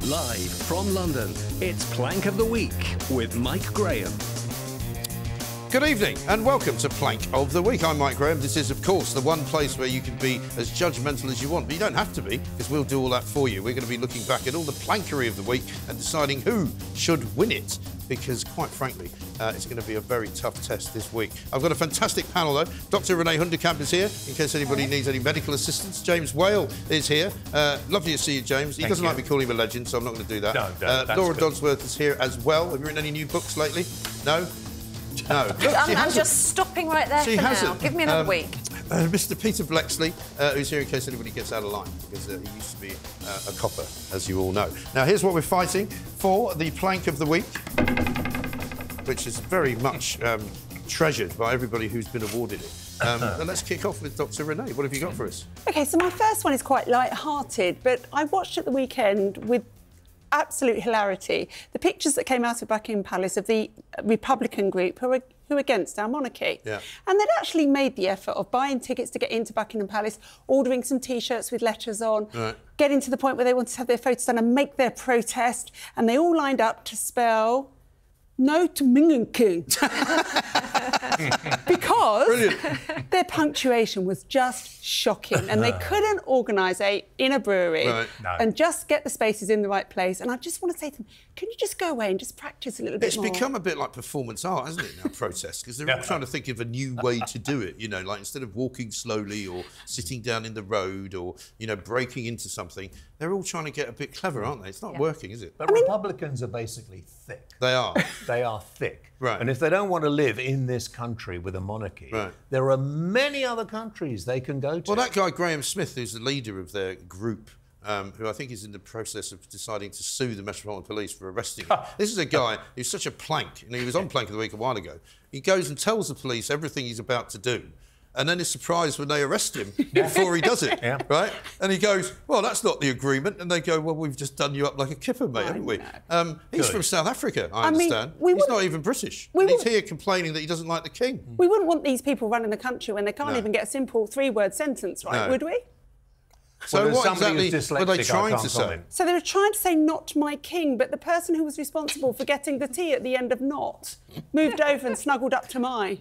Live from London, it's Plank of the Week with Mike Graham. Good evening and welcome to Plank of the Week. I'm Mike Graham. This is, of course, the one place where you can be as judgmental as you want, but you don't have to be, because we'll do all that for you. We're going to be looking back at all the plankery of the week and deciding who should win it, because, quite frankly, it's going to be a very tough test this week. I've got a fantastic panel, though. Dr. Renee Hoenderkamp is here, in case anybody needs any medical assistance. James Whale is here. Lovely to see you, James. He doesn't like me calling him a legend, so I'm not going to do that. No, Laura Dodsworth is here as well. Have you written any new books lately? No? No. Look, I'm just stopping right there for now. Give me another week. Mr. Peter Bleksley, who's here in case anybody gets out of line, because he used to be a copper, as you all know. Now, here's what we're fighting for, the Plank of the Week, which is very much treasured by everybody who's been awarded it. Let's kick off with Dr. Renee. What have you got for us? OK, so my first one is quite light-hearted, but I watched at the weekend with absolute hilarity the pictures that came out of Buckingham Palace of the Republican group who are against our monarchy. Yeah. And they'd actually made the effort of buying tickets to get into Buckingham Palace, ordering some T-shirts with letters on, getting to the point where they wanted to have their photos done and make their protest, and they all lined up to spell no to Minging King. Because their punctuation was just shocking and they couldn't organise in a brewery and just get the spaces in the right place. And I just want to say to them, can you just go away and just practice a little bit more? It's become a bit like performance art, hasn't it, now, protests? Because they're all trying to think of a new way to do it, you know, like instead of walking slowly or sitting down in the road or, you know, breaking into something, they're all trying to get a bit clever, aren't they? It's not working, is it? But Republicans are basically thick. They are. They are thick. Right. And if they don't want to live in this country with a monarchy, there are many other countries they can go to. Well, that guy, Graham Smith, who's the leader of their group, who I think is in the process of deciding to sue the Metropolitan Police for arresting him. This is a guy who's such a plank, and he was on Plank of the Week a while ago. He goes and tells the police everything he's about to do, and then is surprised when they arrest him before he does it, right? And he goes, well, that's not the agreement. And they go, well, we've just done you up like a kipper, mate, haven't we? He's from South Africa, I understand. He's not even British. And he's here complaining that he doesn't like the king. We wouldn't want these people running the country when they can't even get a simple three-word sentence right, would we? So what exactly were they trying to say? So they were trying to say not my king, but the person who was responsible for getting the T at the end of not moved over and snuggled up to my.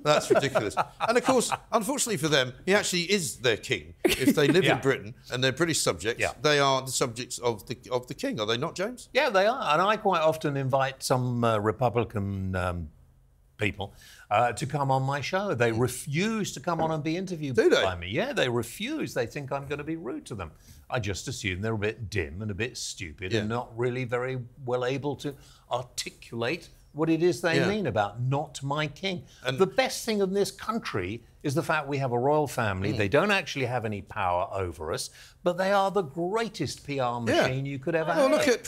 That's ridiculous. And, of course, unfortunately for them, he actually is their king. If they live in Britain and they're British subjects, they are the subjects of the king, are they not, James? Yeah, they are. And I quite often invite some Republican people to come on my show. They refuse to come on and be interviewed by me. Yeah, they refuse. They think I'm going to be rude to them. I just assume they're a bit dim and a bit stupid and not really very well able to articulate what it is they mean about not my king. And the best thing in this country is the fact we have a royal family. They don't actually have any power over us, but they are the greatest PR machine you could ever have. Look at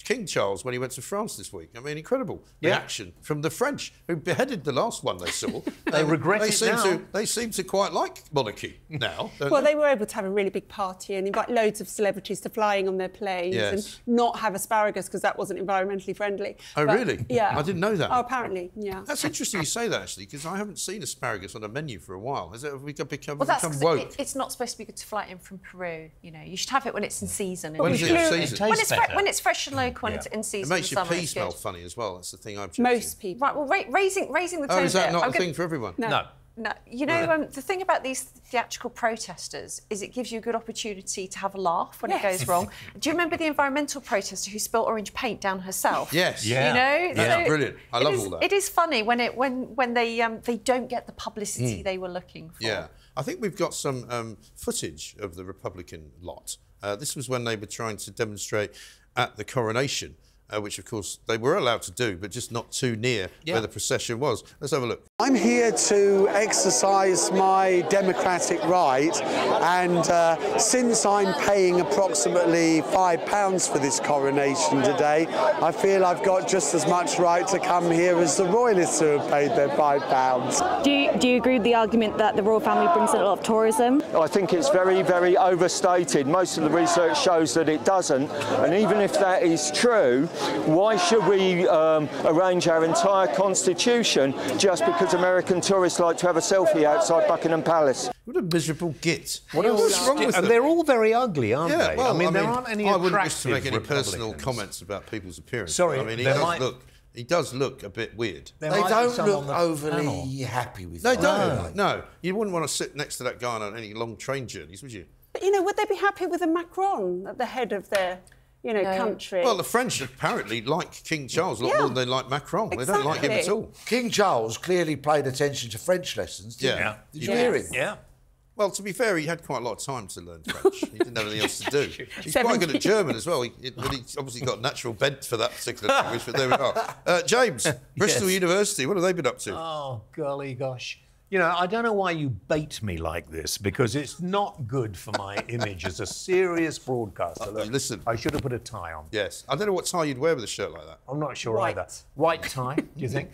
King Charles when he went to France this week. I mean, incredible reaction from the French, who beheaded the last one they saw. They regret it now. They seem to quite like monarchy now, well, they were able to have a really big party and invite loads of celebrities to flying on their planes and not have asparagus because that wasn't environmentally friendly. Oh, really? Yeah. I didn't know that. Oh, apparently, yeah. That's interesting you say that, actually, because I haven't seen asparagus on a menu for a while. Have we become woke? It's not supposed to be good to fly in from Peru. You know, you should have it when it's in season. When is it in season? When it's fresh and local and it's in season. It makes your pee smell funny as well. That's the thing I've checked. Most people. Right. Well, raising the tone. Oh, is that not a thing for everyone? No. No, you know, the thing about these theatrical protesters is it gives you a good opportunity to have a laugh when it goes wrong. Do you remember the environmental protester who spilled orange paint down herself? Yes. You know? That's brilliant. I love all that. It is funny when they don't get the publicity they were looking for. Yeah. I think we've got some footage of the Republican lot. This was when they were trying to demonstrate at the coronation, which, of course, they were allowed to do, but just not too near where the procession was. Let's have a look. I'm here to exercise my democratic right, and since I'm paying approximately £5 for this coronation today, I feel I've got just as much right to come here as the royalists who have paid their £5. Do you agree with the argument that the royal family brings in a lot of tourism? I think it's very, very overstated. Most of the research shows that it doesn't, and even if that is true, Why should we arrange our entire constitution just because American tourists like to have a selfie outside Buckingham Palace? What a miserable git. What else is wrong with them? And they're all very ugly, aren't they? Well, I mean, there aren't any I wouldn't wish to make any Republicans. personal comments about people's appearance. Sorry, I mean, he does look a bit weird. They don't look overly happy with They that. don't. No. You wouldn't want to sit next to that guy on any long train journeys, would you? But, you know, would they be happy with a Macron at the head of their, you know, country? Well, the French apparently like King Charles a lot more than they like Macron. Exactly. They don't like him at all. King Charles clearly paid attention to French lessons, didn't he? Did you hear him? Yeah. Well, to be fair, he had quite a lot of time to learn French. He didn't have anything else to do. He's quite good at German as well. But he's obviously got a natural bent for that particular language, but there we are. James, Bristol University, what have they been up to? Oh, golly gosh. You know, I don't know why you bait me like this, because it's not good for my image as a serious broadcaster. Look, listen. I should have put a tie on. Yes. I don't know what tie you'd wear with a shirt like that. I'm not sure either. White tie, do you think?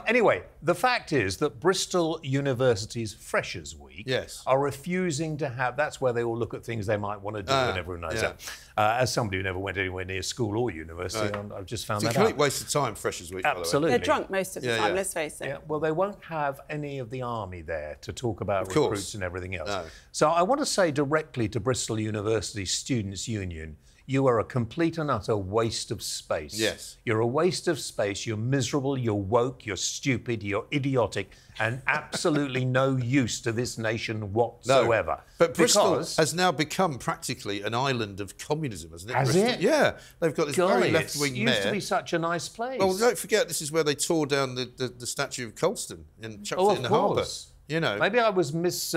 Anyway, the fact is that Bristol University's Freshers' Week are refusing to have... That's where they all look at things they might want to do, and everyone knows that. As somebody who never went anywhere near school or university, I've just found that out. It's a complete waste of time, Freshers' Week, Absolutely. by the way. They're drunk most of the time, let's face it. Yeah, well, they won't have any of the army there to talk about recruits and everything else. No. So I want to say directly to Bristol University Students' Union, you are a complete and utter waste of space. Yes. You're a waste of space, you're miserable, you're woke, you're stupid, you're idiotic, and absolutely no use to this nation whatsoever. No. But Bristol has now become practically an island of communism, hasn't it? Has it? Yeah. They've got this very left-wing mayor. It used to be such a nice place. Well, don't forget, this is where they tore down the statue of Colston and chucked it in the harbour. You know, maybe I was informed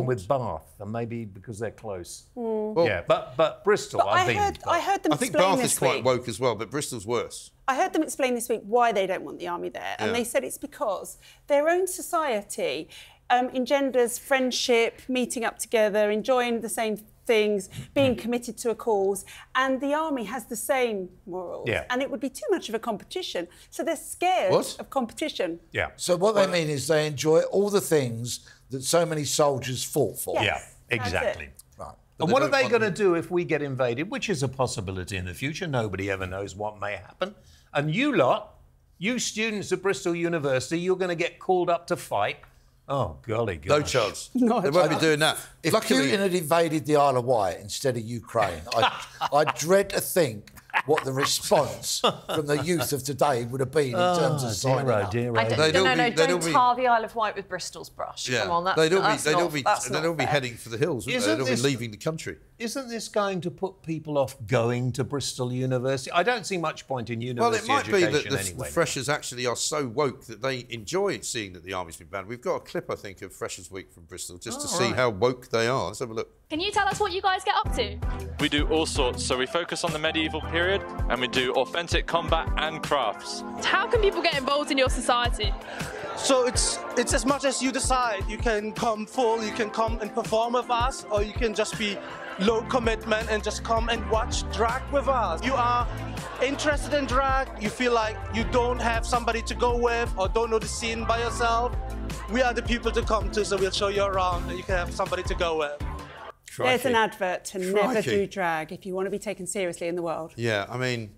with Bath, and maybe because they're close. Well, yeah, but Bristol, I heard them. I think Bath is quite woke as well, but Bristol's worse. I heard them explain this week why they don't want the army there, and they said it's because their own society engenders friendship, meeting up together, enjoying the same things, being committed to a cause, and the army has the same morals. Yeah. And it would be too much of a competition. So they're scared of competition. Yeah. So what they mean is they enjoy all the things that so many soldiers fought for. Yes, yeah, exactly. Right. And what are they going to do if we get invaded, which is a possibility in the future? Nobody ever knows what may happen. And you lot, you students at Bristol University, you're going to get called up to fight. Oh, golly gosh. No chance. They won't be doing that. If Putin had invaded the Isle of Wight instead of Ukraine, I dread to think what the response from the youth of today would have been in terms of signing up. Don't tar the Isle of Wight with Bristol's brush. Yeah. Come on, they'd all be heading for the hills, wouldn't they? They'd all be leaving the country. Isn't this going to put people off going to Bristol University? I don't see much point in university education Well, it might be that anyway. the freshers actually are so woke that they enjoy seeing that the army's been banned. We've got a clip, I think, of Freshers' Week from Bristol just to see how woke they are. Let's have a look. Can you tell us what you guys get up to? We do all sorts. So we focus on the medieval period and we do authentic combat and crafts. How can people get involved in your society? So it's as much as you decide. You can come full, you can come and perform with us, or you can just be low commitment and just come and watch drag with us. You are interested in drag, you feel like you don't have somebody to go with or don't know the scene by yourself. We are the people to come to, so we'll show you around and you can have somebody to go with. Crikey. There's an advert to never do drag if you want to be taken seriously in the world. Yeah, I mean,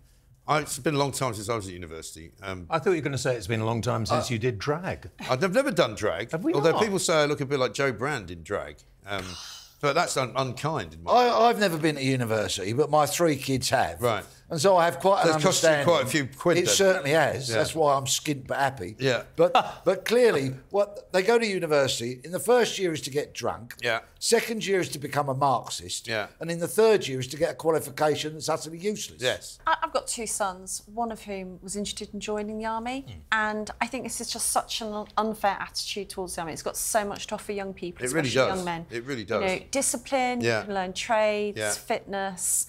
it's been a long time since I was at university. I thought you were going to say it's been a long time since you did drag. I've never done drag. Have we although not? People say I look a bit like Joe Brand in drag. But that's unkind in my I've never been to university, but my 3 kids have. Right. And so I have quite an understanding. It's cost you quite a few quid. It certainly has. Yeah. That's why I'm skint but happy. Yeah. But clearly, what they go to university, in the first year is to get drunk. Yeah. Second year is to become a Marxist. Yeah. And in the third year is to get a qualification that's utterly useless. Yes. I've got 2 sons, one of whom was interested in joining the army, and I think this is just such an unfair attitude towards the army. It's got so much to offer young people, especially young men. It really does. You know, discipline, you can learn trades, fitness.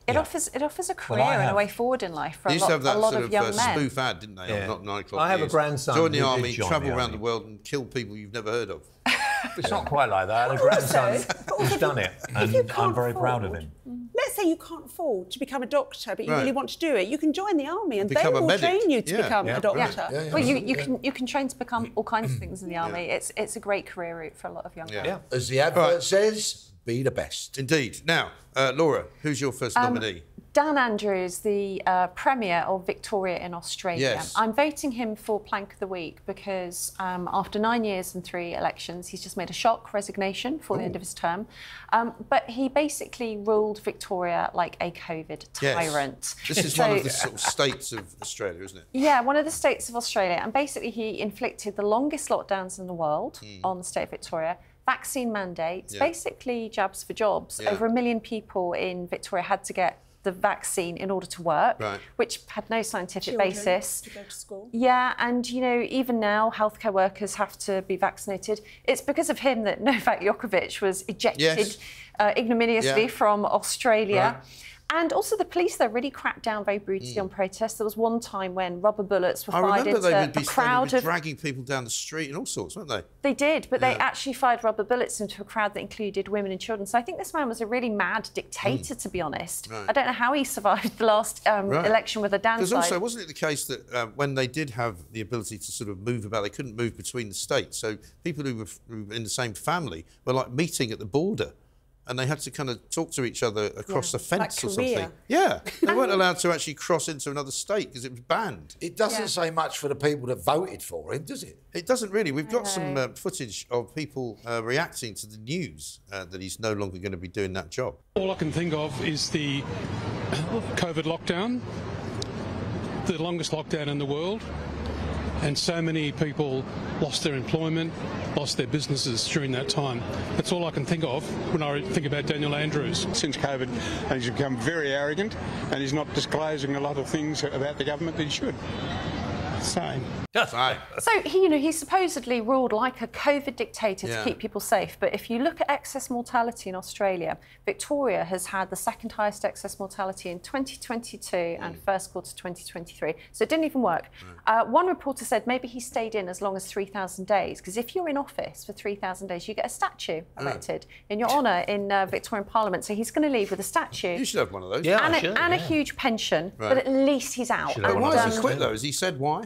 It offers a career and a way forward in life for a lot of young men. They used to have that spoof ad, didn't they? Yeah. Not 9 o'clock. I have a grandson. Join the who army, did join travel the around army. the world and kill people you've never heard of. It's not quite like that. I had a grandson who's done it, and I'm very proud of him. Let's say you can't afford to become a doctor, but you really want to do it. You can join the army, and they will train you to become a doctor. Well, you can train to become all kinds of things in the army. It's a great career route for a lot of young men. As the advert says, be the best. Indeed. Now, Laura, who's your first nominee? Dan Andrews, the Premier of Victoria in Australia. Yes. I'm voting him for Plank of the Week because after 9 years and 3 elections, he's just made a shock resignation for the end of his term. But he basically ruled Victoria like a COVID tyrant. Yes. This is one of the sort of states of Australia, isn't it? Yeah, one of the states of Australia. And basically he inflicted the longest lockdowns in the world on the state of Victoria. Vaccine mandates, basically jabs for jobs. Over 1 million people in Victoria had to get the vaccine in order to work, which had no scientific basis. To go to school. Yeah, and you know, even now, healthcare workers have to be vaccinated. It's because of him that Novak Djokovic was ejected ignominiously from Australia. And also the police, though, really cracked down very brutally on protests. There was one time when rubber bullets were fired into a crowd of... dragging people down the street and all sorts, weren't they? They did, but they actually fired rubber bullets into a crowd that included women and children. So I think this man was a really mad dictator, to be honest. I don't know how he survived the last election with a downside. Because also, wasn't it the case that when they did have the ability to sort of move about, they couldn't move between the states? So people who were in the same family were like meeting at the border. And they had to kind of talk to each other across the fence or something. Yeah, they weren't allowed to actually cross into another state because it was banned. It doesn't say much for the people that voted for him, does it? It doesn't really. We've got some footage of people reacting to the news that he's no longer going to be doing that job. All I can think of is the COVID lockdown, the longest lockdown in the world. And so many people lost their employment, lost their businesses during that time. That's all I can think of when I think about Daniel Andrews. Since COVID, and he's become very arrogant, and he's not disclosing a lot of things about the government that he should. Same. So he supposedly ruled like a COVID dictator to keep people safe. But if you look at excess mortality in Australia, Victoria has had the second highest excess mortality in 2022 and first quarter 2023. So it didn't even work. One reporter said maybe he stayed in as long as 3,000 days, because if you're in office for 3,000 days, you get a statue erected in your honour in Victorian Parliament. So he's going to leave with a statue. You should have one of those. And a huge pension, but at least he's out. Why has he quit though? Has he said why?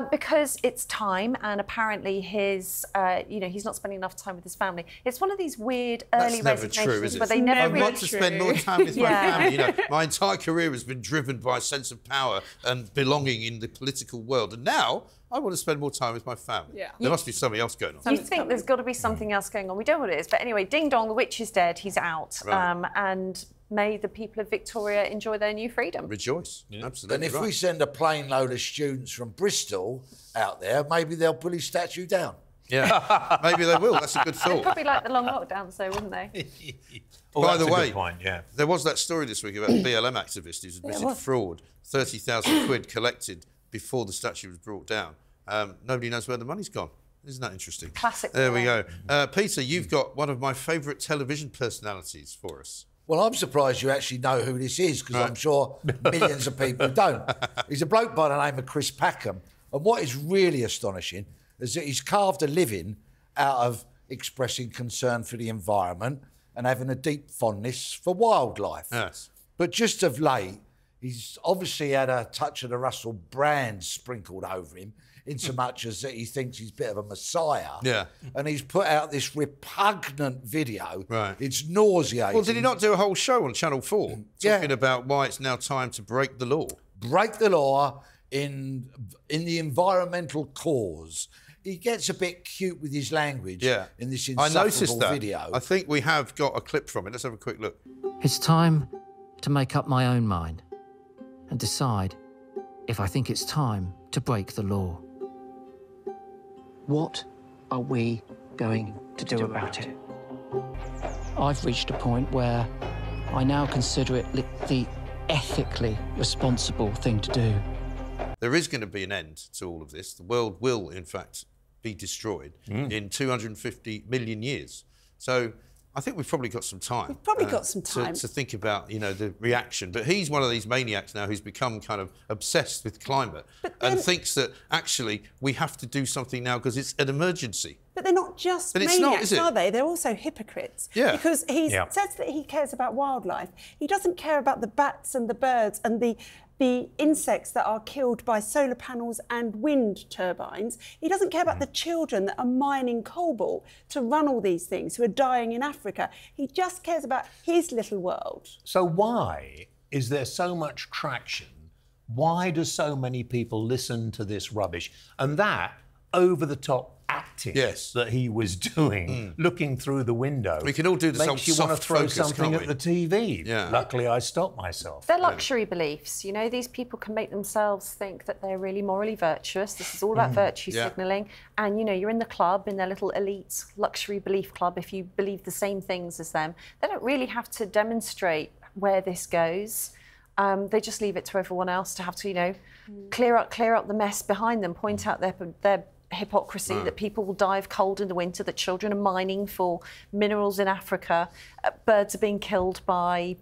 Because it's time, and apparently his, he's not spending enough time with his family. It's one of these weird early resignations where they never really... I want to spend more time with my family. You know, my entire career has been driven by a sense of power and belonging in the political world, and now I want to spend more time with my family. There must be something else going on. You think there's got to be something else going on. We don't know what it is, but anyway, ding dong, the witch is dead. He's out, and may the people of Victoria enjoy their new freedom. Rejoice, absolutely. And if we send a plane load of students from Bristol out there, maybe they'll pull his statue down. Yeah, maybe they will. That's a good thought. They'd probably like the long lockdowns, though, wouldn't they? By the way, there was that story this week about a BLM activist who's admitted fraud, 30,000 quid collected before the statue was brought down. Nobody knows where the money's gone. Isn't that interesting? Classic. There we go. Peter, you've got one of my favourite television personalities for us. Well, I'm surprised you actually know who this is, because I'm sure millions of people don't. He's a bloke by the name of Chris Packham. And what is really astonishing is that he's carved a living out of expressing concern for the environment and having a deep fondness for wildlife. Yes. But just of late, he's obviously had a touch of the Russell Brand sprinkled over him, in so much as that he thinks he's a bit of a messiah. Yeah. And he's put out this repugnant video. It's nauseating. Well, did he not do a whole show on Channel 4 talking about why it's now time to break the law? Break the law in the environmental cause. He gets a bit cute with his language in this insufferable video. I think we have got a clip from it. Let's have a quick look. It's time to make up my own mind and decide if I think it's time to break the law. What are we going to do about it? I've reached a point where I now consider it the ethically responsible thing to do. There is going to be an end to all of this. The world will, in fact, be destroyed in 250 million years. So I think we've probably got some time. We've probably got some time to think about, the reaction. But he's one of these maniacs now who's become kind of obsessed with climate and thinks that actually we have to do something now because it's an emergency. But they're not just maniacs, are they? They're also hypocrites. Yeah. Because he says that he cares about wildlife. He doesn't care about the bats and the birds and the insects that are killed by solar panels and wind turbines. He doesn't care about the children that are mining cobalt to run all these things, who are dying in Africa. He just cares about his little world. So why is there so much traction? Why do so many people listen to this rubbish? And that over-the-top acting that he was doing, looking through the window. We can all do this makes you want to throw something at the TV. Yeah. Luckily, I stopped myself. They're luxury beliefs. You know, these people can make themselves think that they're really morally virtuous. This is all about virtue signalling. And, you know, you're in the club, in their little elite luxury belief club, if you believe the same things as them. They don't really have to demonstrate where this goes. They just leave it to everyone else to have to, you know, clear up the mess behind them, point out their hypocrisy, that people will die of cold in the winter, that children are mining for minerals in Africa, birds are being killed by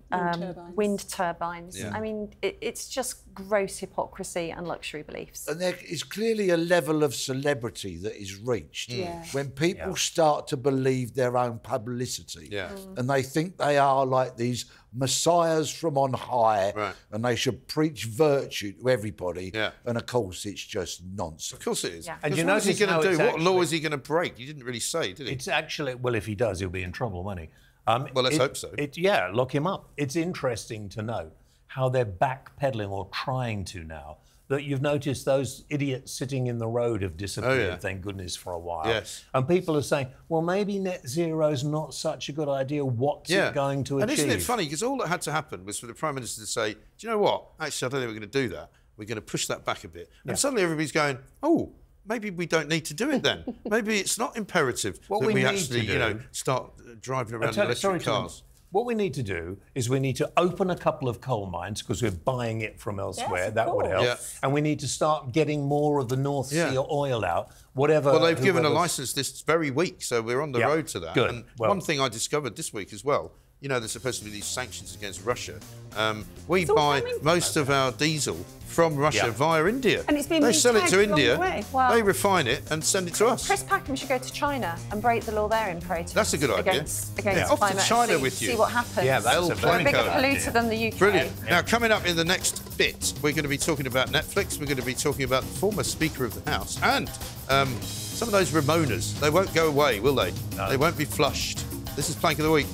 wind turbines. I mean, it's just gross hypocrisy and luxury beliefs. And there is clearly a level of celebrity that is reached when people start to believe their own publicity and they think they are like these messiahs from on high and they should preach virtue to everybody. And of course, it's just nonsense. Of course it is. And you what is he notice going to how do? it's What law is he going to break? You didn't really say, did he? It's actually, well, if he does, he'll be in trouble, won't he? Well, let's hope so. Yeah, lock him up. It's interesting to note how they're backpedaling or trying to now. That you've noticed those idiots sitting in the road have disappeared, thank goodness, for a while. Yes. And people are saying, well, maybe net zero's not such a good idea. What's it going to achieve? And isn't it funny? Because all that had to happen was for the Prime Minister to say, do you know what? Actually, I don't think we're going to do that. We're going to push that back a bit. And suddenly everybody's going, oh, maybe we don't need to do it then. Maybe it's not imperative that we actually, you know, start driving around in electric cars. What we need to do is we need to open a couple of coal mines because we're buying it from elsewhere. Yes, that would help. Yeah. And we need to start getting more of the North Sea oil out, whatever. Well, they've given a licence this very week, so we're on the road to that. Good. And one thing I discovered this week as well, you know, there's supposed to be these sanctions against Russia. We buy most of our diesel from Russia via India. And it's been they sell it to along India, the way. they refine it and send it to us. Chris Packham should go to China and break the law there in protest. That's a good idea. Against off climate to China and with you. See what happens. Yeah, that's a very bigger good polluter idea. than the UK. Brilliant. Now, coming up in the next bit, we're going to be talking about Netflix. We're going to be talking about the former Speaker of the House and some of those Ramonas. They won't go away, will they? No. They won't be flushed. This is Plank of the Week.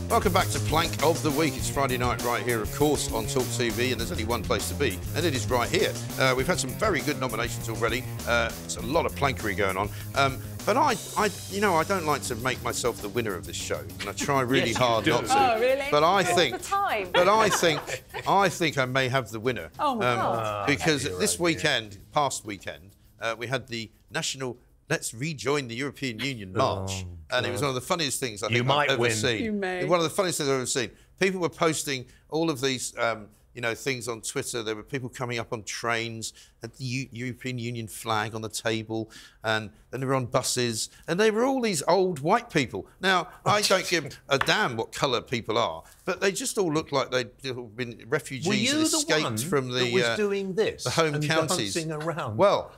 Welcome back to Plank of the Week. It's Friday night right here, of course, on TalkTV, and there's only one place to be, and it is right here. We've had some very good nominations already. It's a lot of plankery going on. But you know, I don't like to make myself the winner of this show, and I try really hard not to. Oh, really? But I think, all the time. but I think I may have the winner. Oh my God! Because this weekend, past weekend, we had the national Let's Rejoin the European Union march. And it was one of the funniest things I think I've ever seen. You may. One of the funniest things I've ever seen. People were posting all of these, you know, things on Twitter. There were people coming up on trains, had the European Union flag on the table, and then they were on buses, and they were all these old white people. Now, I don't give a damn what colour people are, but they just all looked like they'd been refugees that escaped from the was doing this the home and counties. dancing around? Well,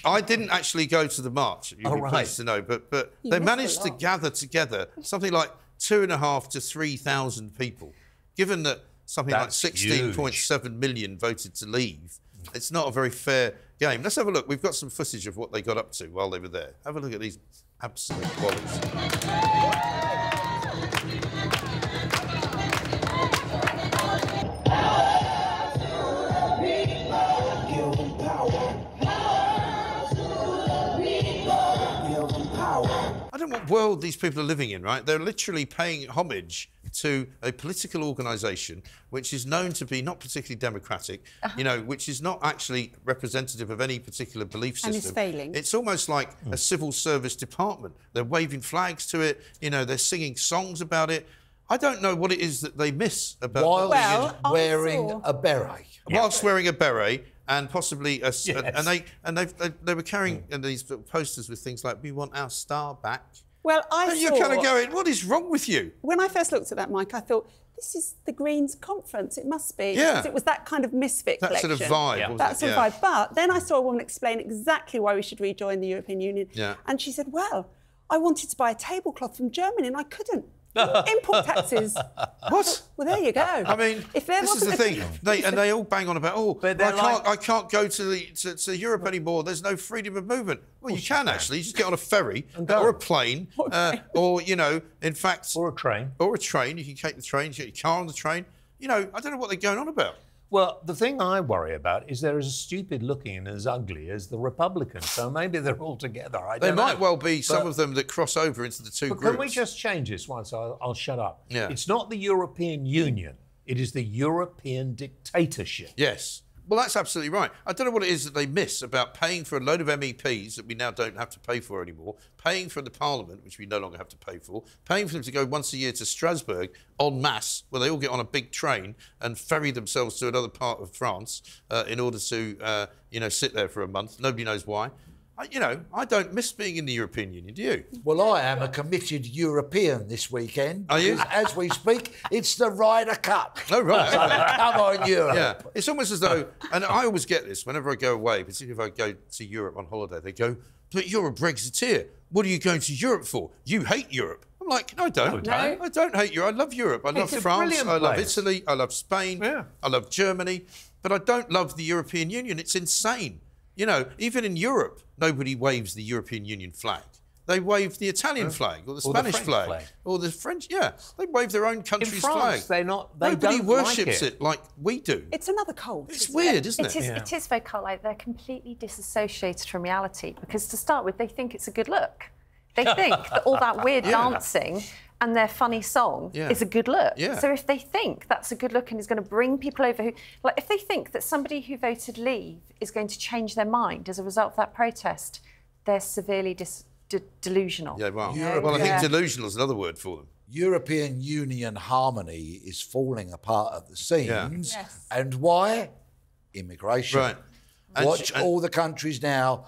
I didn't actually go to the march, you'll be pleased to know, but they managed to gather together something like 2,500 to 3,000 people. Given that something like 16.7 million voted to leave, it's not a very fair game. Let's have a look. We've got some footage of what they got up to while they were there. Have a look at these absolute qualities. I don't know what world these people are living in, right? They're literally paying homage to a political organisation which is known to be not particularly democratic, you know, which is not actually representative of any particular belief system. And is failing. It's almost like a civil service department. They're waving flags to it, you know, they're singing songs about it. I don't know what it is that they miss about While wearing a beret. Whilst wearing a beret and possibly a... And they were carrying these posters with things like, we want our star back. Well, You're kind of going, what is wrong with you? When I first looked at that, Mike, I thought, this is the Greens conference. It must be. Yeah. Because it was that kind of misfit collection. That sort of vibe, wasn't That it? sort of vibe. But then I saw a woman explain exactly why we should rejoin the European Union. Yeah. And she said, well, I wanted to buy a tablecloth from Germany and I couldn't. Import taxes. What? Well, there you go. I mean, if there this is the thing. They all bang on about, I can't go to Europe anymore. There's no freedom of movement. Well, you can actually. You just get on a ferry or a plane, or in fact, or a train. Or a train. You can take the train. You get your car on the train. I don't know what they're going on about. Well, the thing I worry about is they're as stupid looking and as ugly as the Republicans. So maybe they're all together. They might well be some of them that cross over into the two groups. Can we just change this once? I'll shut up. Yeah. It's not the European Union. It is the European dictatorship. Yes. Well, that's absolutely right. I don't know what it is that they miss about paying for a load of MEPs that we now don't have to pay for anymore, paying for the Parliament, which we no longer have to pay for, paying for them to go once a year to Strasbourg en masse, where they all get on a big train and ferry themselves to another part of France in order to, sit there for a month. Nobody knows why. I don't miss being in the European Union, do you? Well, I am a committed European this weekend. Are you? As we speak, it's the Ryder Cup. Oh, right. So, come on, Europe. Yeah. It's almost as though, and I always get this whenever I go away, particularly if I go to Europe on holiday, they go, but you're a Brexiteer. What are you going to Europe for? You hate Europe. I'm like, no, I don't. No. I don't hate Europe. I love Europe. I love France. I love Italy. I love Spain. Yeah. I love Germany. But I don't love the European Union. It's insane. Even in Europe, nobody waves the European Union flag. They wave the Italian flag or the Spanish flag or the French. Yeah, they wave their own country's France, flag. They Nobody don't worships like it like we do. It's another cult. It's weird, isn't it? It is very cult-like. They're completely disassociated from reality because, to start with, they think it's a good look. They think that all that weird dancing and their funny song is a good look. Yeah. So if they think that's a good look and is going to bring people over who... Like, if they think that somebody who voted Leave is going to change their mind as a result of that protest, they're severely delusional. Yeah, well, I think delusional is another word for them. European Union harmony is falling apart at the seams. Yeah. Yes. And why? Immigration. Right. Watch all the countries now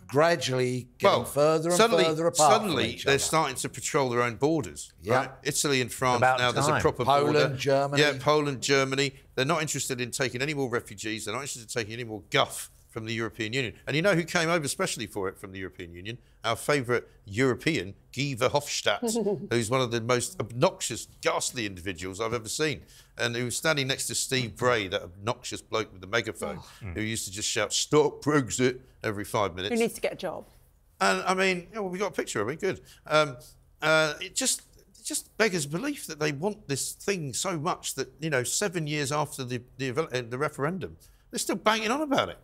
gradually getting further and further apart. Suddenly, they're starting to patrol their own borders. Yeah. Right? Italy and France About now, there's a time. proper border. Poland, Germany. Yeah, Poland, Germany. They're not interested in taking any more refugees. They're not interested in taking any more guff from the European Union. And you know who came over specially for it from the European Union? Our favourite European, Guy Verhofstadt, who's one of the most obnoxious, ghastly individuals I've ever seen. And he was standing next to Steve Bray, that obnoxious bloke with the megaphone, who used to just shout, "Stop Brexit," every 5 minutes. Who needs to get a job? And, I mean, we got a picture of it, good. It just beggars belief that they want this thing so much that, 7 years after the referendum, they're still banging on about it.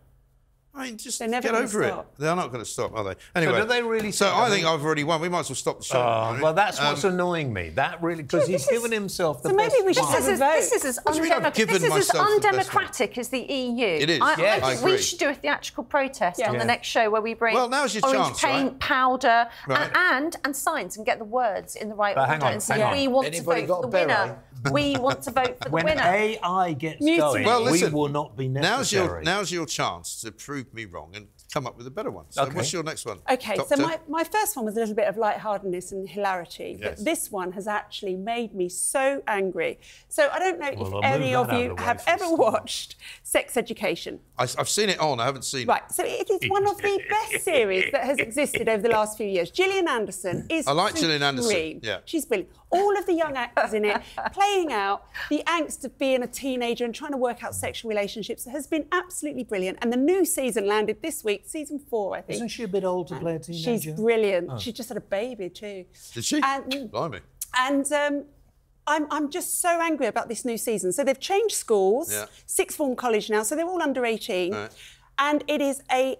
I mean, just get over it. They're not going to stop, are they? Anyway, so do they really? So I think I've already won. We might as well stop the show. Oh, well, that's what's annoying me. That really, because he's given himself the best. So maybe we should have a vote. This is as undemocratic as the EU. It is. I think we should do a theatrical protest on the next show where we bring now's your orange chance, paint, powder, and signs and get the words in the right order and say we want to vote for the winner. We want to vote for the winner. When AI gets going, we will not be necessary. Now's your chance to prove me wrong and come up with a better one. So what's your next one? OK, so my first one was a little bit of lightheartedness and hilarity, but this one has actually made me so angry. So I don't know if any of you have ever watched Sex Education. I've seen it on, I haven't seen it. Right, so it is one of the best series that has existed over the last few years. Gillian Anderson is I like Gillian Anderson, yeah. She's brilliant. All of the young actors in it playing out the angst of being a teenager and trying to work out sexual relationships has been absolutely brilliant. And the new season landed this week, season 4, I think. Isn't she a bit old to play a teenager? She's brilliant. Oh. She just had a baby too. Did she? Blimey. And I'm just so angry about this new season. So they've changed schools, sixth form college now, so they're all under 18. Right. And it is a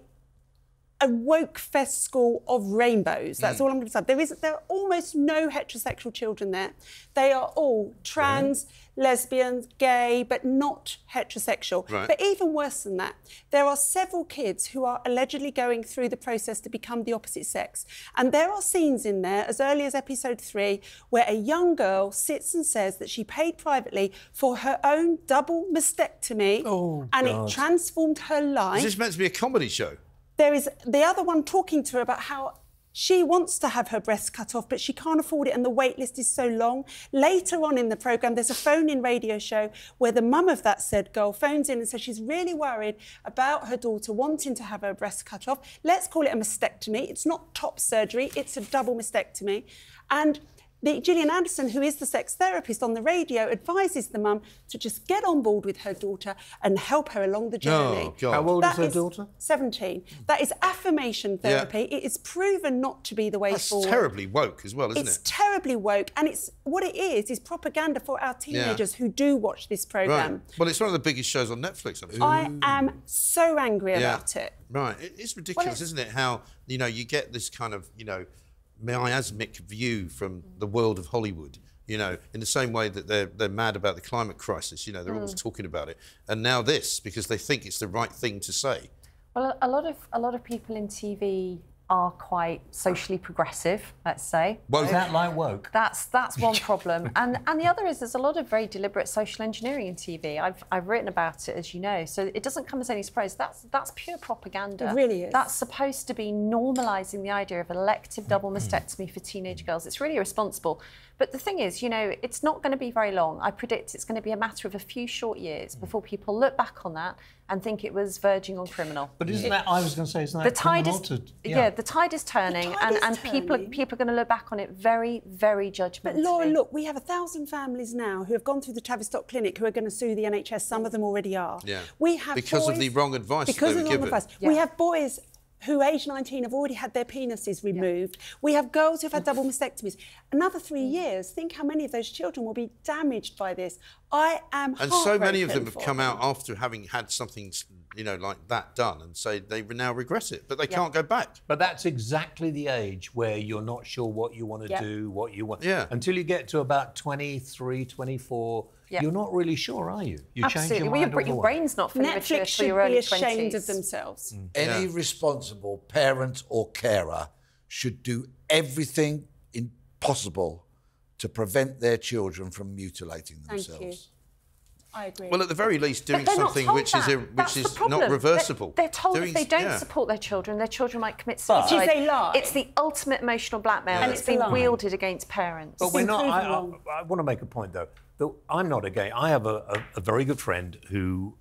woke fest school of rainbows. That's all I'm going to say. There are almost no heterosexual children there. They are all trans, lesbians, gay, but not heterosexual. Right. But even worse than that, there are several kids who are allegedly going through the process to become the opposite sex. And there are scenes in there, as early as episode 3, where a young girl sits and says that she paid privately for her own double mastectomy, and it transformed her life. Is this meant to be a comedy show? There is the other one talking to her about how She wants to have her breasts cut off, but she can't afford it and the wait list is so long. Later on in the programme, there's a phone-in radio show where the mum of that said girl phones in and says she's really worried about her daughter wanting to have her breasts cut off. Let's call it a mastectomy. It's not top surgery, it's a double mastectomy. And Gillian Anderson, who is the sex therapist on the radio, advises the mum to just get on board with her daughter and help her along the journey. Oh, God. How old is her daughter? 17. That is affirmation therapy. Yeah. It is proven not to be the way forward. That's terribly woke as well, isn't it? It's terribly woke, and it's what it is propaganda for our teenagers who do watch this programme. Right. Well, it's one of the biggest shows on Netflix. I am so angry about it. Right. It's ridiculous, isn't it? How, you know, you get this kind of, you know, miasmic view from the world of Hollywood, you know, in the same way that they're mad about the climate crisis, you know, they're always talking about it. And now this, because they think it's the right thing to say. Well, a lot of people in TV are quite socially progressive, let's say. Well, is that like woke? That's one problem. and the other is there's a lot of very deliberate social engineering in TV. I've written about it, as you know, so it doesn't come as any surprise. That's pure propaganda. It really is. That's supposed to be normalising the idea of elective double mastectomy for teenage girls. It's really irresponsible. But the thing is, you know, it's not going to be very long. I predict it's going to be a matter of a few short years before people look back on that and think it was verging on criminal. But isn't that, I was going to say, isn't that criminal? The tide is turning, and people are going to look back on it very, very judgmentally. But Laura, look, we have 1,000 families now who have gone through the Tavistock Clinic who are going to sue the NHS. Some of them already are. Yeah. We have because of the wrong advice because they were of the wrong given. advice. Yeah. We have boys who, age 19, have already had their penises removed. We have girls who've had double mastectomies. Another 3 years, think how many of those children will be damaged by this. I am And so many of them have come out after having had something, you know, like that done and say they now regret it, but they can't go back. But that's exactly the age where you're not sure what you want to do, what you want. Yeah. Until you get to about 23, 24, you're not really sure, are you? You change your mind all the way. Your brain's not fully mature Netflix till your early 20s. should be ashamed of themselves. Any responsible parent or carer should do everything possible to prevent their children from mutilating themselves. Thank you. I agree. Well, at the very least, doing something which is not reversible. They're told if they don't support their children might commit suicide. Which is a lie. It's the ultimate emotional blackmail, and it's been wielded against parents. But we're not. I want to make a point though. That I'm not against. I have a very good friend who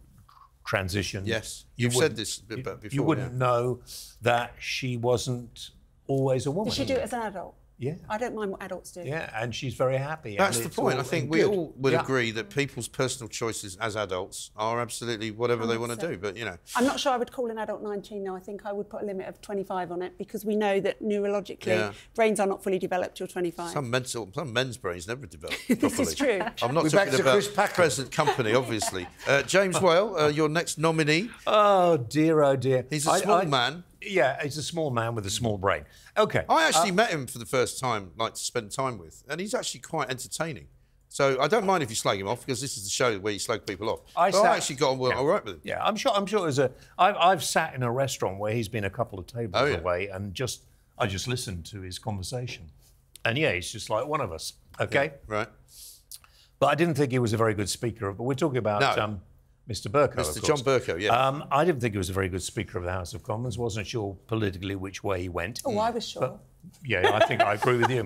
transitioned. Yes, you've said this before. You wouldn't know that she wasn't always a woman. Did she do it as an adult? Yeah. I don't mind what adults do. Yeah, and she's very happy. That's the point. I think we all would agree that people's personal choices as adults are absolutely whatever they want to do, but, you know. I'm not sure I would call an adult 19 now. I think I would put a limit of 25 on it because we know that neurologically brains are not fully developed till 25. Some men's brains never develop properly. This is true. I'm not talking about present company, obviously. James Whale, your next nominee. Oh, dear, oh, dear. He's a small man. Yeah, he's a small man with a small brain. OK. I actually met him for the first time, like, to spend time with, and he's actually quite entertaining. So I don't mind if you slag him off, because this is the show where you slag people off. I actually got on all right with him. Yeah, I'm sure it was I've sat in a restaurant where he's been a couple of tables away, and I just listened to his conversation. And yeah, he's just like one of us, OK? Yeah, right. But I didn't think he was a very good speaker. But we're talking about... Mr. Bercow, Mr. John Bercow, yeah. I didn't think he was a very good Speaker of the House of Commons. Wasn't sure politically which way he went. Oh, I was sure. But, yeah, I think I agree with you.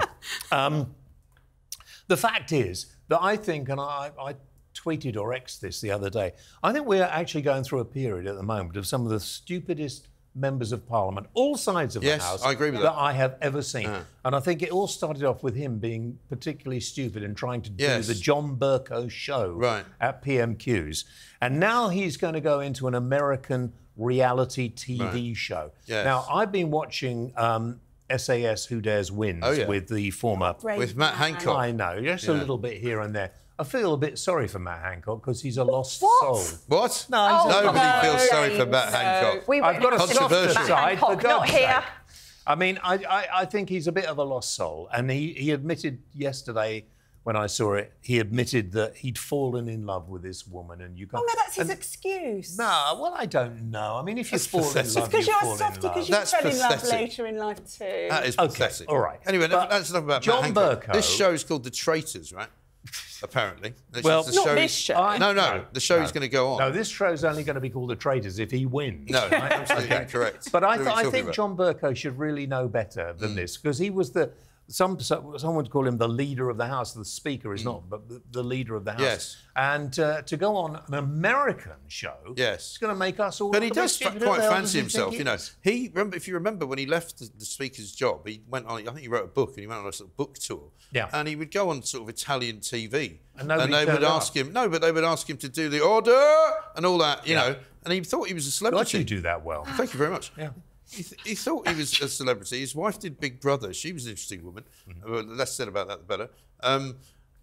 The fact is that I think, and I tweeted or X'd this the other day, I think we're actually going through a period at the moment of some of the stupidest members of Parliament, all sides of the House, I agree with that I have ever seen. And I think it all started off with him being particularly stupid and trying to do the John Bercow show at PMQs. And now he's going to go into an American reality TV show. Yes. Now, I've been watching SAS Who Dares Wins with the former... With Matt Hancock. I know, just a little bit here and there. I feel a bit sorry for Matt Hancock because he's a lost soul. What? No, nobody feels sorry for Matt Hancock. I've got a softer side, for not God's here. sake. I mean, I think he's a bit of a lost soul. And he admitted yesterday, when I saw it, he admitted that he'd fallen in love with this woman. And you can't... Oh, no, that's his excuse. No, well, I don't know. I mean, if you fall in love, because you you're fall a softie, in love. because you fell in love later in life too. That is pathetic. All right. Anyway, that's enough about John Matt Hancock. Bercow. This show is called The Traitors, right? apparently. Well, not this show. No, the show is going to go on. No, this show's only going to be called The Traitors if he wins. No, absolutely incorrect. But I think John Bercow should really know better than this, because he was someone would call him the leader of the House. The Speaker is not, but the leader of the House. Yes. And to go on an American show, it's going to make us all. But he does quite fancy himself, you know. If you remember when he left the Speaker's job, he went on. I think he wrote a book, and he went on a sort of book tour. Yeah. And he would go on sort of Italian TV, and they would ask him. No, but they would ask him to do the order and all that, you know. And he thought he was a celebrity. God, you do that well. Thank you very much. Yeah. He thought he was a celebrity. His wife did Big Brother. She was an interesting woman. The less said about that, the better.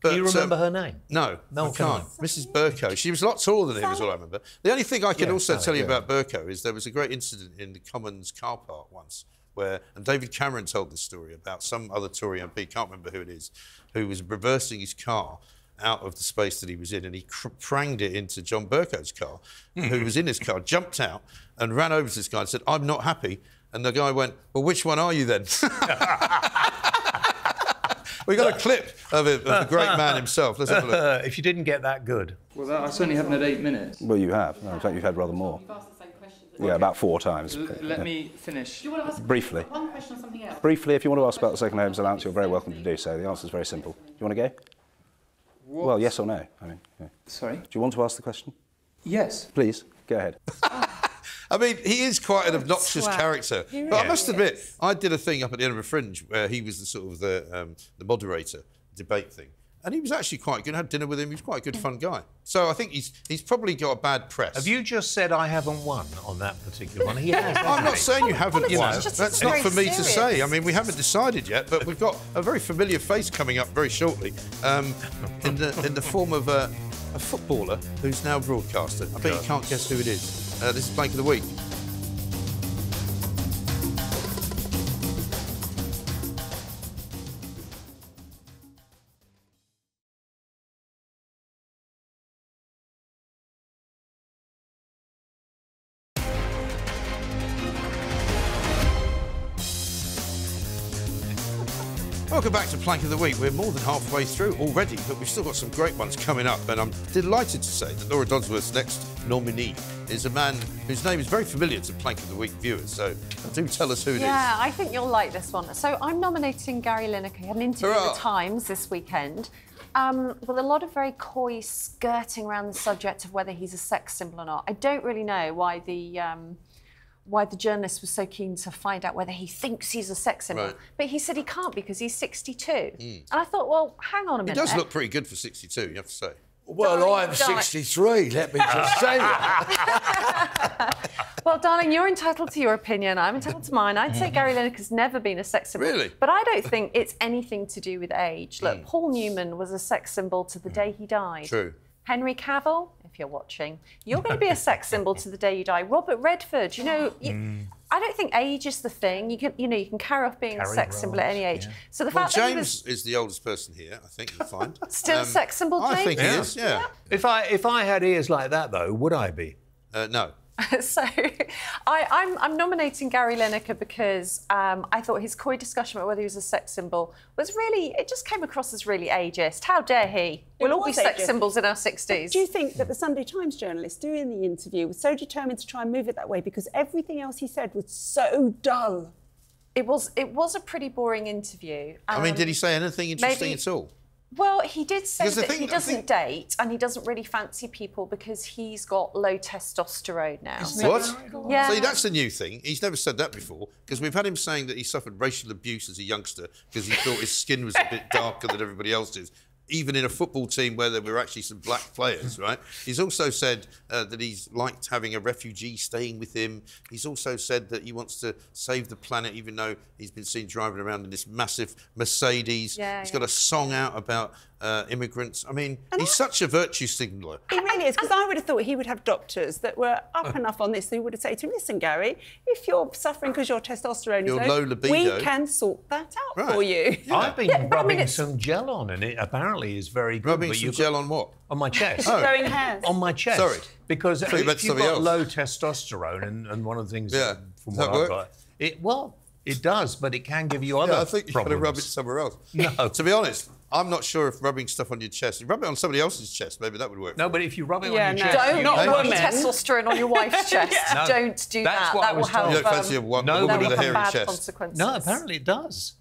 Do you remember her name? No, I can't. Mrs. Bercow. She was a lot taller than him, is all I remember. The only thing I can also tell you about Bercow is there was a great incident in the Commons car park once and David Cameron told this story about some other Tory MP, can't remember who it is, who was reversing his car out of the space that he was in, and he pranged it into John Bercow's car, who was in his car, jumped out and ran over to this guy and said, "I'm not happy." And the guy went, "Well, which one are you then?" We got a clip of the great man himself. Let's have a look. If you didn't get that good. Well, I certainly haven't had 8 minutes. Well, you have. No, in fact, you've had rather more. Yeah, about 4 times. Let me finish. Do you want to ask briefly. One question or something else? Briefly, if you want to ask about the second homes allowance, you're very welcome to do so. The answer is very simple. Do you want to go? What? Well, yes or no. I mean, yeah. Sorry? Do you want to ask the question? Yes. Please, go ahead. I mean, he is quite an obnoxious character. But I must admit, I did a thing up at the Edinburgh Fringe where he was the sort of the moderator, debate thing. And he was actually quite good. I had dinner with him. He was quite a good, fun guy. So I think he's probably got a bad press. Have you just said I haven't won on that particular one? He has. I'm not saying you haven't won. That's not for me to serious. say. I mean, we haven't decided yet, but we've got a very familiar face coming up very shortly in the form of a footballer who's now a broadcaster. I bet you can't guess who it is. This is Blank of the Week. Welcome back to Plank of the Week. We're more than halfway through already, but we've still got some great ones coming up. And I'm delighted to say that Laura Dodsworth's next nominee is a man whose name is very familiar to Plank of the Week viewers. So do tell us who it is. Yeah, I think you'll like this one. So I'm nominating Gary Lineker. He had an interview in the Times this weekend with a lot of very coy skirting around the subject of whether he's a sex symbol or not. I don't really know why the journalist was so keen to find out whether he thinks he's a sex symbol. Right. But he said he can't because he's 62. And I thought, well, hang on a minute. He does look pretty good for 62, you have to say. Well, I'm 63, let me just say that. Well, darling, you're entitled to your opinion. I'm entitled to mine. I'd say Gary Lineker's never been a sex symbol. Really? But I don't think it's anything to do with age. Look, Paul Newman was a sex symbol to the day he died. True. Henry Cavill, if you're watching, you're going to be a sex symbol to the day you die. Robert Redford, you know, I don't think age is the thing. You can carry off being a sex symbol at any age. Yeah. So the fact that James is the oldest person here, I think you'll find. Still a sex symbol, James? I think he is, yeah. If I had ears like that, though, would I be? No. So I'm nominating Gary Lineker because I thought his coy discussion about whether he was a sex symbol was really, it just came across as really ageist. How dare he? We'll all be sex symbols in our 60s. Do you think that the Sunday Times journalist doing the interview was so determined to try and move it that way because everything else he said was so dull? It was a pretty boring interview. I mean, did he say anything interesting at all? Well, he did say that he doesn't date and he doesn't really fancy people because he's got low testosterone now. What? Yeah. See, that's a new thing. He's never said that before because we've had him saying that he suffered racial abuse as a youngster because he thought his skin was a bit darker than everybody else's. Even in a football team where there were actually some black players, right? He's also said that he's liked having a refugee staying with him. He's also said that he wants to save the planet, even though he's been seen driving around in this massive Mercedes. Yeah, he's got a song out about immigrants. I mean, he's such a virtue signaller. He really is, because I would have thought he would have doctors that were up enough on this who would have said to him, listen, Gary, if you're suffering because your testosterone is low libido, we can sort that out for you. Yeah. I've been rubbing some gel on, and it apparently is very good. Rubbing some gel on what? On my chest. Growing hairs. On my chest. Sorry. Because if you've got low testosterone, and one of the things from what I've got, it does, but it can give you other I think you've got to rub it somewhere else. No. To be honest, I'm not sure if rubbing stuff on your chest. Rub it on somebody else's chest. Maybe that would work. No, but if you rub it on your chest, don't rub testosterone on your wife's chest. No, don't do that. What That I will was have told. You don't fancy a woman with a hairy bad chest. consequences. No, apparently it does.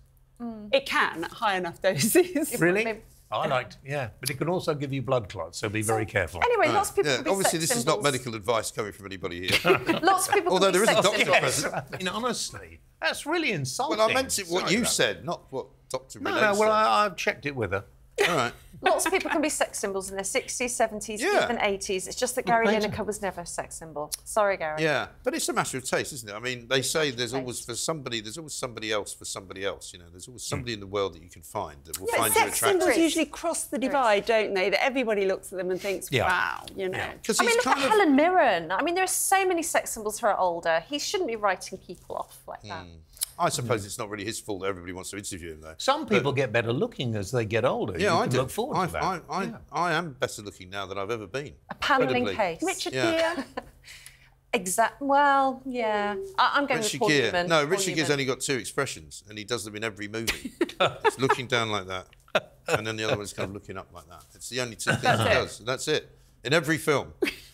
It can at high enough doses. Really? I liked, yeah, but it can also give you blood clots, so be very careful. Anyway, lots of people can be obviously, sex this is symbols. not medical advice coming from anybody here. Lots of people Although can there be is a sex doctor symbols. present. I mean, honestly, that's really insulting. Well, I meant it what you said, not what Dr. Renee No, well, said. I've checked it with her. All right. Lots of people can be sex symbols in their 60s, 70s, even 80s. It's just that Gary Lineker was never a sex symbol. Sorry, Gary. Yeah, but it's a matter of taste, isn't it? I mean, they say there's always somebody else for somebody else. You know, there's always somebody in the world that you can find that will find you sex attractive. symbols usually cross the divide, don't they? That everybody looks at them and thinks, wow, you know. I mean, look at Helen Mirren. I mean, there are so many sex symbols who are older. He shouldn't be writing people off like that. I suppose it's not really his fault that everybody wants to interview him, though. Some people get better looking as they get older. Yeah, you I can do. look forward to that. I am better looking now than I've ever been. A panelling case. Richard Gere. Well, yeah. I'm going with Paul Newman. No, Richard Gere's only got 2 expressions, and he does them in every movie. It's looking down like that, and then the other one's kind of looking up like that. It's the only 2 things he does. That's it. In every film.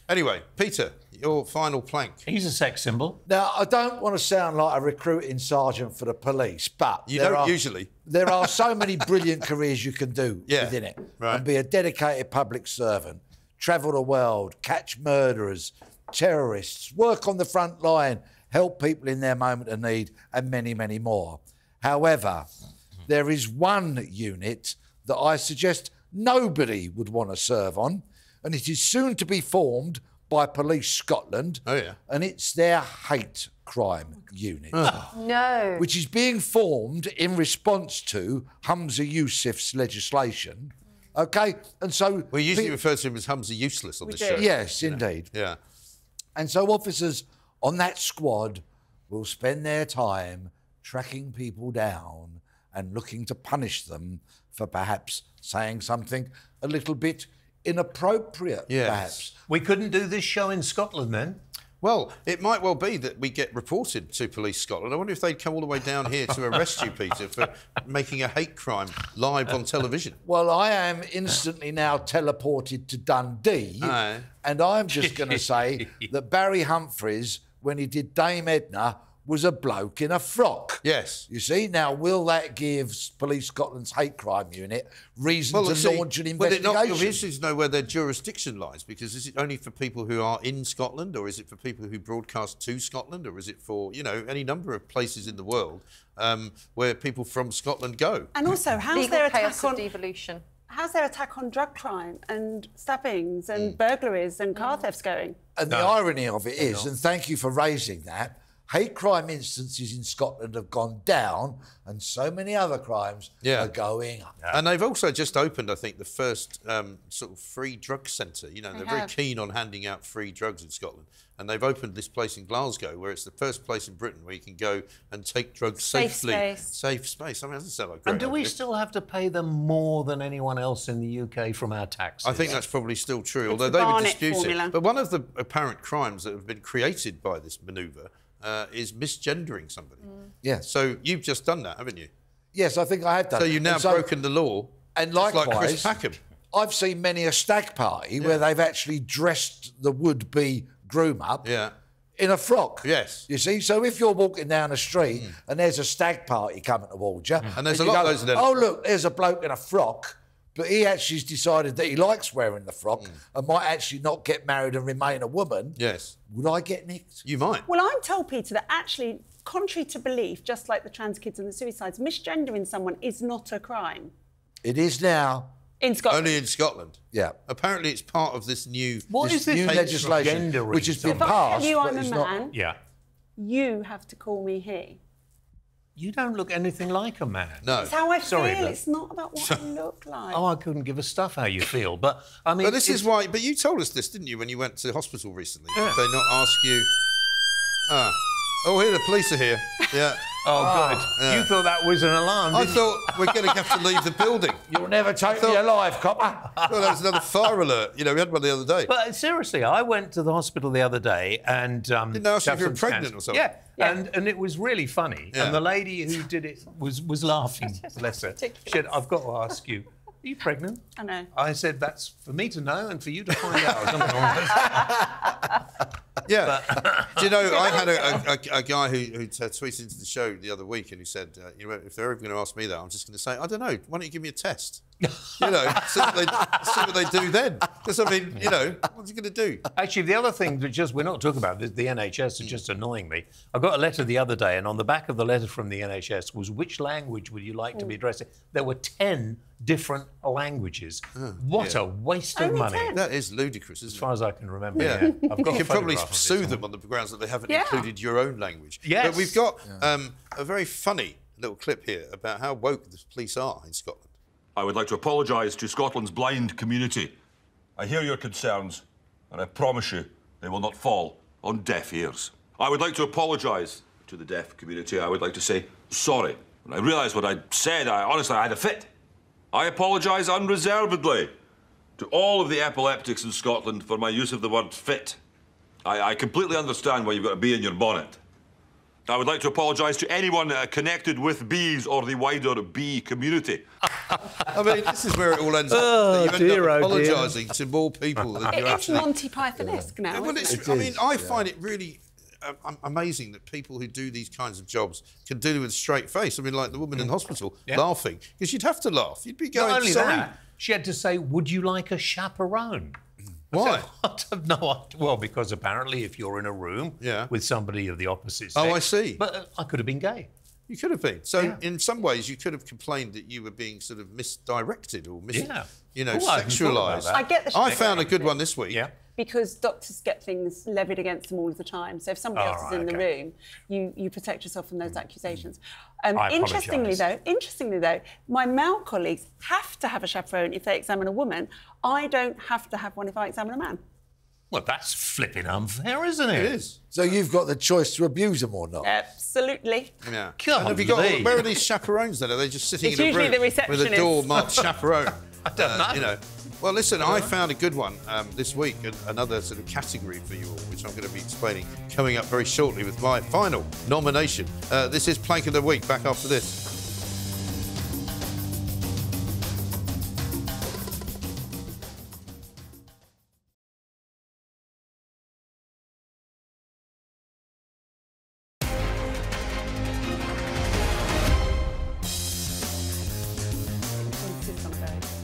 Anyway, Peter, your final plank. He's a sex symbol. Now, I don't want to sound like a recruiting sergeant for the police, but You don't usually. There are so many brilliant careers you can do within it. Right. And be a dedicated public servant, travel the world, catch murderers, terrorists, work on the front line, help people in their moment of need, and many, many more. However, there is one unit that I suggest nobody would want to serve on, and it is soon to be formed by Police Scotland. Oh, yeah. And it's their hate crime unit. No. Which is being formed in response to Humza Yousaf's legislation. OK? And so... We usually refer to him as Humza Useless on this show. Yes, indeed. Yeah. And so officers on that squad will spend their time tracking people down and looking to punish them for perhaps saying something a little bit inappropriate, perhaps. We couldn't do this show in Scotland then. Well, it might well be that we get reported to Police Scotland. I wonder if they'd come all the way down here to arrest you, Peter, for making a hate crime live on television. Well, I am instantly now teleported to Dundee, and I'm just going to say that Barry Humphries, when he did Dame Edna, was a bloke in a frock. Yes. You see, now will that give Police Scotland's hate crime unit reason to launch an investigation? Would it not be interesting to know where their jurisdiction lies? Because is it only for people who are in Scotland, or is it for people who broadcast to Scotland, or is it for, you know, any number of places in the world where people from Scotland go? And also, how's Legal their chaos attack on devolution? How's their attack on drug crime and stabbings and burglaries and car thefts going? And the irony of it is, and thank you for raising that, hate crime instances in Scotland have gone down and so many other crimes are going up. And they've also just opened, I think, the first sort of free drug centre. You know, they're very keen on handing out free drugs in Scotland. And they've opened this place in Glasgow where it's the first place in Britain where you can go and take drugs safely. Safe space. I mean, that doesn't sound like a great And do we idea. still have to pay them more than anyone else in the UK from our taxes? I think that's probably still true, It's although the they would Barnett dispute formula. it. But one of the apparent crimes that have been created by this manoeuvre is misgendering somebody. Yeah. So you've just done that, haven't you? Yes, I think I have done. So you've now broken the law. And just likewise, like Chris Packham. I've seen many a stag party where they've actually dressed the would-be groom up in a frock. Yes. You see, so if you're walking down the street and there's a stag party coming towards you, And there's a you lot of go, those in there. oh, look, there's a bloke in a frock, but he actually's decided that he likes wearing the frock and might actually not get married and remain a woman. Yes. Would I get nicked? You might. Well, I'm told, Peter, that actually, contrary to belief, just like the trans kids and the suicides, misgendering someone is not a crime. It is now. In Scotland. Only in Scotland. Yeah. Apparently it's part of this new... What is this new legislation gendering which has been If I passed. tell you but I'm a is not- man, Yeah. you have to call me he. You don't look anything like a man. No. It's how I Sorry, feel. but- It's not about what I look like. Oh, I couldn't give a stuff how you feel. But, I mean... But this is why... But you told us this, didn't you, when you went to hospital recently? Yeah. Did they not ask you... Oh, here, the police are here. Yeah. Oh, good. Yeah. You thought that was an alarm, I didn't you? thought we're going to have to leave the building. You'll never take me alive, copper. Well, that was another fire alert. You know, we had one the other day. But seriously, I went to the hospital the other day and... Didn't they ask you if you were some pregnant scans. or something? Yeah. And it was really funny. Yeah. And the lady who did it was laughing, bless her. She said, I've got to ask you, Are you pregnant? I know. I said that's for me to know and for you to find out. Something along those Yeah. Do you know, I had a guy who tweeted into the show the other week and he said, you know, if they're ever going to ask me that, I'm just going to say, I don't know, why don't you give me a test? You know, see what they do then. Because, I mean, you know, what's he going to do? Actually, the other thing that we're not talking about, the NHS is just annoying me. I got a letter the other day, and on the back of the letter from the NHS was, which language would you like to be addressed in? There were 10 different languages. What a waste of money. 10. That is ludicrous, isn't it? As far as I can remember, yeah. I've got you can probably photograph of sue it them on the grounds that they haven't included your own language. Yes. But we've got a very funny little clip here about how woke the police are in Scotland. I would like to apologise to Scotland's blind community. I hear your concerns, and I promise you they will not fall on deaf ears. I would like to apologise to the deaf community. I would like to say sorry. When I realised what I'd said, honestly, I had a fit. I apologise unreservedly to all of the epileptics in Scotland for my use of the word fit. I completely understand why you've got to be in your bonnet. I would like to apologise to anyone connected with bees or the wider bee community. I mean, this is where it all ends up. You end up apologising to more people than you actually... It's Monty Python-esque now, well, isn't it? I mean, I find it really amazing that people who do these kinds of jobs can do it with a straight face. I mean, like the woman in hospital laughing, because you'd have to laugh. You'd be going, not only sorry. that, she had to say, would you like a chaperone? Why? I have no idea. Well, because apparently if you're in a room with somebody of the opposite sex... Oh, I see. But I could have been gay. You could have been. So in some ways you could have complained that you were being sort of misdirected or sexualised. I get the I found a good one this week. Yeah. Because doctors get things levied against them all of the time. So if somebody else is in the room, you protect yourself from those accusations. Interestingly though, my male colleagues have to have a chaperone if they examine a woman. I don't have to have one if I examine a man. Well, that's flipping unfair, isn't it? It is. So you've got the choice to abuse them or not? Absolutely. Yeah. God, have you got, where are these chaperones then? Are they just sitting It's in a usually room the receptionist. with a door marked chaperone? I don't know. You know. Well, listen, I found a good one this week, another sort of category for you all, which I'm going to be explaining coming up very shortly with my final nomination. This is Plank of the Week, back after this.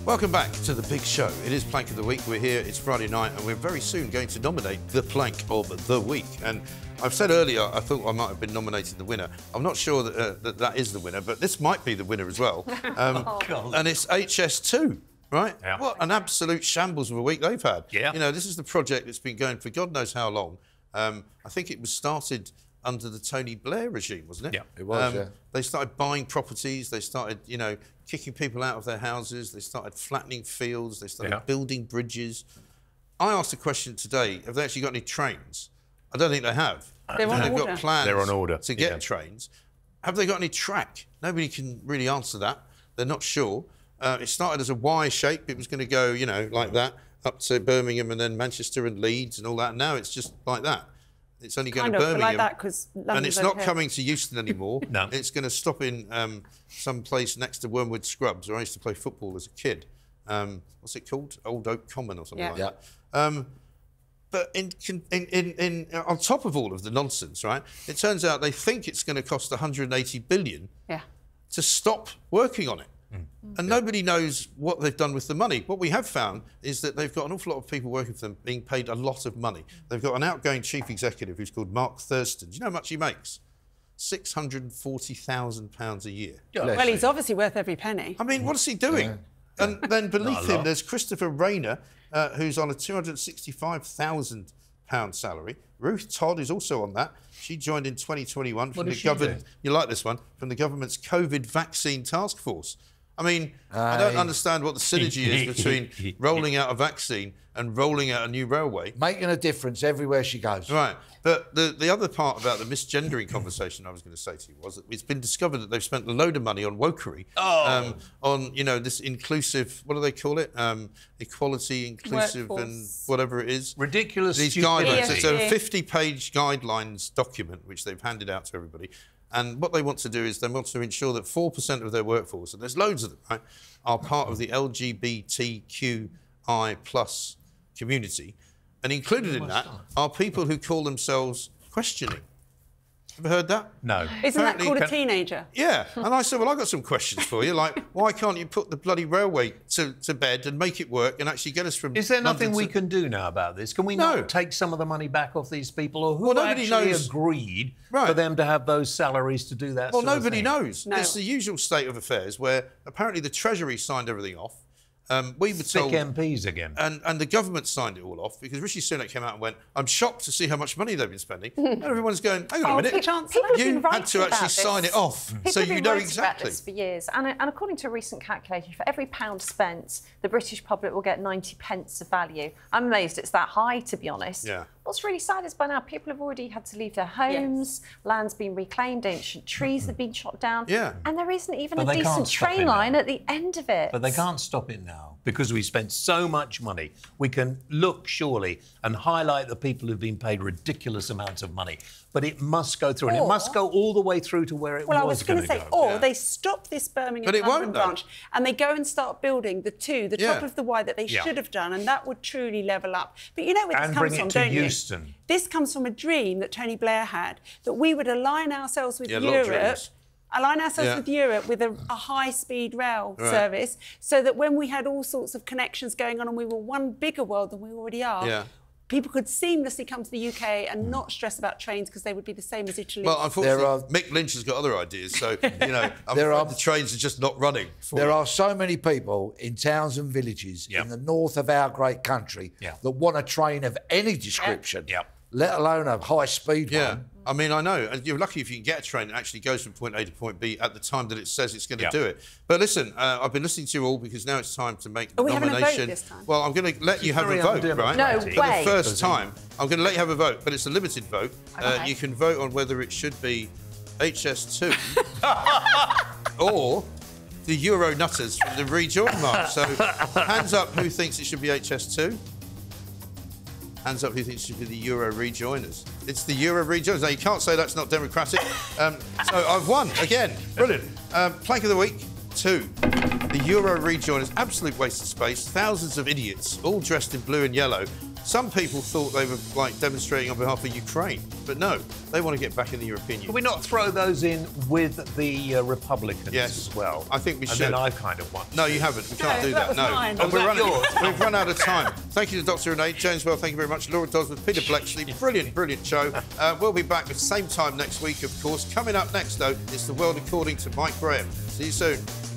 Welcome back to the big show. It is Plank of the Week. We're here, it's Friday night, and we're very soon going to nominate the Plank of the Week. And I've said earlier, I thought I might have been nominated the winner. I'm not sure that that is the winner, but this might be the winner as well. And it's HS2, right? Yeah. What an absolute shambles of a week they've had. Yeah. You know, this is the project that's been going for God knows how long. I think it was started under the Tony Blair regime, wasn't it? Yeah, it was, They started buying properties, they started, you know, kicking people out of their houses, they started flattening fields, they started building bridges. I asked a question today, have they actually got any trains? I don't think they have. They're on They've order. got plans They're on order. to get trains. Have they got any track? Nobody can really answer that. They're not sure. It started as a Y shape. It was going to go, you know, like that, up to Birmingham and then Manchester and Leeds and all that. And now it's just like that. It's only going to Birmingham. Like that, 'cause and it's not coming to Euston anymore. No. It's going to stop in some place next to Wormwood Scrubs, where I used to play football as a kid. What's it called? Old Oak Common or something like that. But on top of all of the nonsense, right, it turns out they think it's going to cost 180 billion to stop working on it. And nobody knows what they've done with the money. What we have found is that they've got an awful lot of people working for them being paid a lot of money. They've got an outgoing chief executive who's called Mark Thurston. Do you know how much he makes? £640,000 a year. Well, he's obviously worth every penny. I mean, what is he doing? And then beneath him, there's Christopher Rayner, who's on a £265,000 salary. Ruth Todd is also on that. She joined in 2021 from the government. You like this one? From the government's COVID vaccine task force. I mean, I don't understand what the synergy is between rolling out a vaccine and rolling out a new railway. Making a difference everywhere she goes. Right. But the other part about the misgendering conversation I was going to say to you was that it's been discovered that they've spent a load of money on wokery, on, you know, this inclusive, what do they call it? Equality, inclusive Workforce. and whatever it is. Ridiculous These stupidity. guidelines. It's a 50-page guidelines document which they've handed out to everybody. And what they want to do is they want to ensure that 4% of their workforce, and there's loads of them, right, are part of the LGBTQI plus community. And included in that are people who call themselves questioning. Ever heard that? No. Isn't that called a teenager? Yeah. And I said, well, I've got some questions for you. Like, why can't you put the bloody railway to bed and make it work and actually get us from... Is there nothing we can do now about this? Can we not take some of the money back off these people? Or who actually agreed for them to have those salaries to do that Well, sort of nobody thing? knows. No. It's the usual state of affairs where apparently the Treasury signed everything off. We were told... MPs again. And the government signed it all off because Rishi Sunak came out and went, I'm shocked to see how much money they've been spending. And everyone's going, hang on a minute, People have been you had writing to actually about sign this. it off. People So have you been know writing about exactly. this for years. And according to a recent calculation, for every £1 spent, the British public will get 90 pence of value. I'm amazed it's that high, to be honest. Yeah. What's really sad is by now people have already had to leave their homes, land's been reclaimed, ancient trees have been chopped down, and there isn't even a decent train line at the end of it. But they can't stop it now because we spent so much money. We can look, surely, and highlight the people who've been paid ridiculous amounts of money. But it must go through, and it must go all the way through to where it was going to go. Or they stop this Birmingham London branch and they go and start building the top of the Y that they should have done, and that would truly level up. But you know where this comes from, don't you? This comes from a dream that Tony Blair had, that we would align ourselves with Europe. Align ourselves with Europe with a high-speed rail service, so that when we had all sorts of connections going on and we were one bigger world than we already are, people could seamlessly come to the UK and not stress about trains because they would be the same as Italy. Well, unfortunately, Mick Lynch has got other ideas, so, you know, the trains are just not running. There are so many people in towns and villages in the north of our great country that want a train of any description, let alone a high-speed one. I mean, I know. And you're lucky if you can get a train that actually goes from point A to point B at the time that it says it's going to do it. But listen, I've been listening to you all because now it's time to make the nomination. Having a vote this time? Well, I'm going to let you have a vote, right? No For way. the first time, I'm going to let you have a vote, but it's a limited vote. You can vote on whether it should be HS2 or the Euro Nutters from the Rejoin March. So hands up who thinks it should be HS2. Hands up who thinks it should be the Euro Rejoiners. It's the Euro Rejoiners. Now, you can't say that's not democratic. So I've won again. Brilliant. Plank of the Week 2. The Euro Rejoiners. Absolute waste of space. Thousands of idiots, all dressed in blue and yellow. Some people thought they were like demonstrating on behalf of Ukraine, but no, they want to get back in the European Union. Can we not throw those in with the Republicans as well? I think we should. And then I kind of won. No, you haven't. We can't do that. No. We've run out of time. Thank you to Dr. Renee, James Well, thank you very much. Laura Dodsworth, Peter Bleksley. Brilliant, brilliant show. We'll be back at the same time next week, of course. Coming up next, though, is The World According to Mike Graham. See you soon.